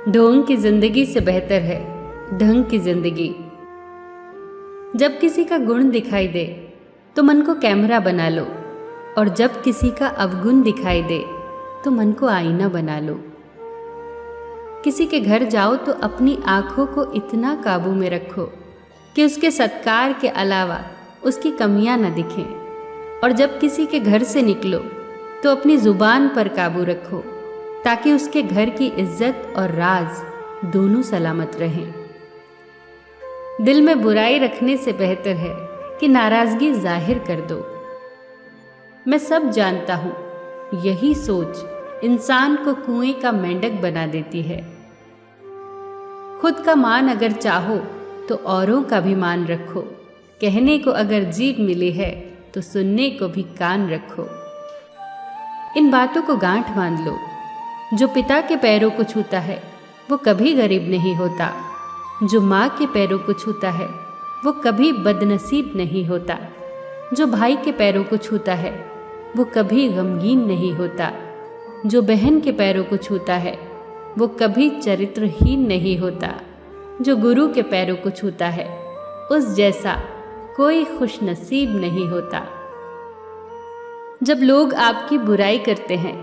ढोंग की जिंदगी से बेहतर है ढंग की जिंदगी। जब किसी का गुण दिखाई दे तो मन को कैमरा बना लो, और जब किसी का अवगुण दिखाई दे तो मन को आईना बना लो। किसी के घर जाओ तो अपनी आंखों को इतना काबू में रखो कि उसके सत्कार के अलावा उसकी कमियां न दिखें, और जब किसी के घर से निकलो तो अपनी जुबान पर काबू रखो ताकि उसके घर की इज्जत और राज दोनों सलामत रहें। दिल में बुराई रखने से बेहतर है कि नाराजगी जाहिर कर दो। मैं सब जानता हूँ, यही सोच इंसान को कुएं का मेंढक बना देती है। खुद का मान अगर चाहो तो औरों का भी मान रखो। कहने को अगर जीभ मिली है तो सुनने को भी कान रखो। इन बातों को गांठ बांध लो। जो पिता के पैरों को छूता है वो कभी गरीब नहीं होता। जो माँ के पैरों को छूता है वो कभी बदनसीब नहीं होता। जो भाई के पैरों को छूता है वो कभी गमगीन नहीं होता। जो बहन के पैरों को छूता है वो कभी चरित्रहीन नहीं होता। जो गुरु के पैरों को छूता है उस जैसा कोई खुशनसीब नहीं होता। जब लोग आपकी बुराई करते हैं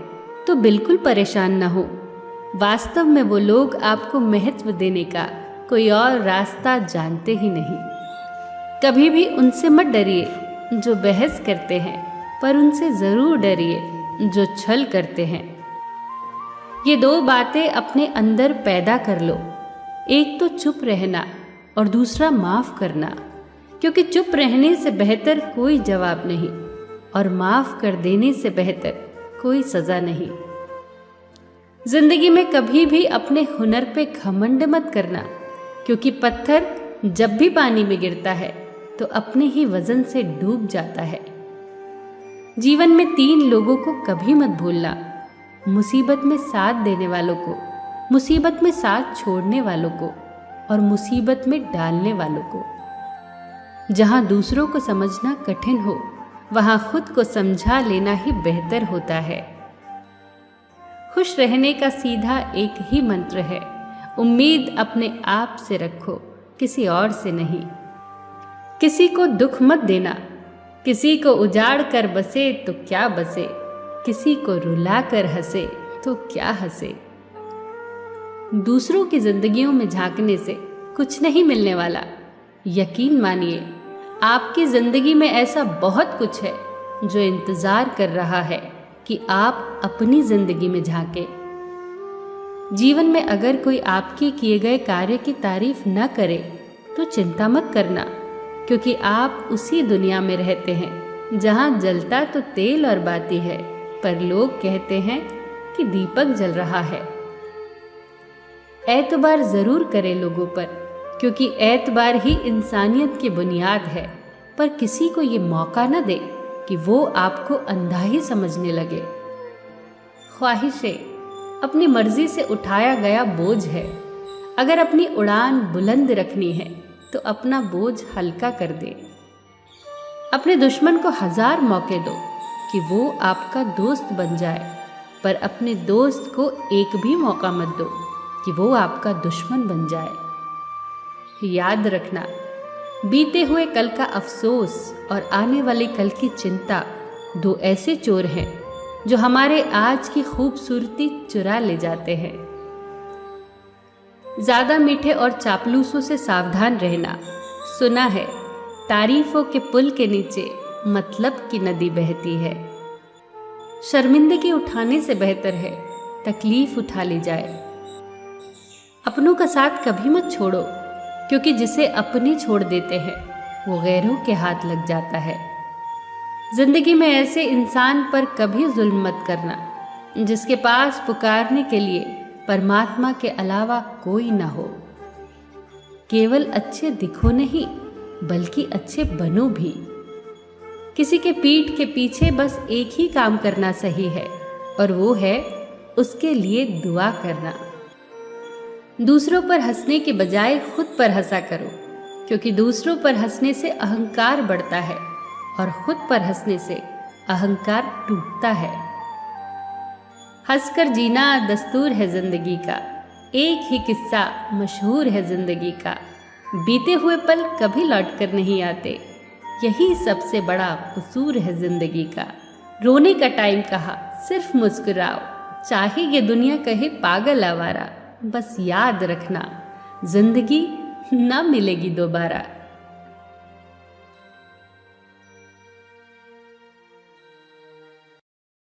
तो बिल्कुल परेशान न हो। वास्तव में वो लोग आपको महत्व देने का कोई और रास्ता जानते ही नहीं। कभी भी उनसे मत डरिए जो बहस करते हैं, पर उनसे ज़रूर डरिए जो छल करते हैं। ये दो बातें अपने अंदर पैदा कर लो। एक तो चुप रहना और दूसरा माफ़ करना, क्योंकि चुप रहने से बेहतर कोई जवाब नहीं, और माफ़ कर देने से बेहतर कोई सज़ा नहीं। जिंदगी में कभी भी अपने हुनर पे घमंड मत करना, क्योंकि पत्थर जब भी पानी में गिरता है तो अपने ही वजन से डूब जाता है। जीवन में 3 लोगों को कभी मत भूलना: मुसीबत में साथ देने वालों को, मुसीबत में साथ छोड़ने वालों को, और मुसीबत में डालने वालों को। जहाँ दूसरों को समझना कठिन हो वहाँ खुद को समझा लेना ही बेहतर होता है। खुश रहने का सीधा एक ही मंत्र है: उम्मीद अपने आप से रखो, किसी और से नहीं। किसी को दुख मत देना। किसी को उजाड़ कर बसे तो क्या बसे, किसी को रुला कर हंसे तो क्या हंसे। दूसरों की जिंदगियों में झांकने से कुछ नहीं मिलने वाला। यकीन मानिए, आपकी जिंदगी में ऐसा बहुत कुछ है जो इंतजार कर रहा है कि आप अपनी जिंदगी में झांके। जीवन में अगर कोई आपके किए गए कार्य की तारीफ न करे तो चिंता मत करना, क्योंकि आप उसी दुनिया में रहते हैं जहां जलता तो तेल और बाती है, पर लोग कहते हैं कि दीपक जल रहा है। एतबार जरूर करें लोगों पर, क्योंकि एतबार ही इंसानियत की बुनियाद है, पर किसी को ये मौका न दे कि वो आपको अंधा ही समझने लगे। ख्वाहिशें अपनी मर्जी से उठाया गया बोझ है। अगर अपनी उड़ान बुलंद रखनी है तो अपना बोझ हल्का कर दे। अपने दुश्मन को 1000 मौके दो कि वो आपका दोस्त बन जाए, पर अपने दोस्त को एक भी मौका मत दो कि वो आपका दुश्मन बन जाए। याद रखना, बीते हुए कल का अफसोस और आने वाले कल की चिंता 2 ऐसे चोर हैं जो हमारे आज की खूबसूरती चुरा ले जाते हैं। ज़्यादा मीठे और चापलूसों से सावधान रहना। सुना है तारीफों के पुल के नीचे मतलब की नदी बहती है। शर्मिंदगी उठाने से बेहतर है तकलीफ उठा ली जाए। अपनों का साथ कभी मत छोड़ो, क्योंकि जिसे अपने छोड़ देते हैं वो गैरों के हाथ लग जाता है। जिंदगी में ऐसे इंसान पर कभी जुल्म मत करना जिसके पास पुकारने के लिए परमात्मा के अलावा कोई ना हो। केवल अच्छे दिखो नहीं, बल्कि अच्छे बनो भी। किसी के पीठ के पीछे बस एक ही काम करना सही है, और वो है उसके लिए दुआ करना। दूसरों पर हंसने के बजाय खुद पर हंसा करो, क्योंकि दूसरों पर हंसने से अहंकार बढ़ता है और खुद पर हंसने से अहंकार टूटता है। हंसकर जीना दस्तूर है जिंदगी का, एक ही किस्सा मशहूर है जिंदगी का, बीते हुए पल कभी लौट कर नहीं आते, यही सबसे बड़ा कसूर है जिंदगी का। रोने का टाइम कहा, सिर्फ मुस्कुराओ, चाहे ये दुनिया कहे पागल आवारा, बस याद रखना जिंदगी ना मिलेगी दोबारा।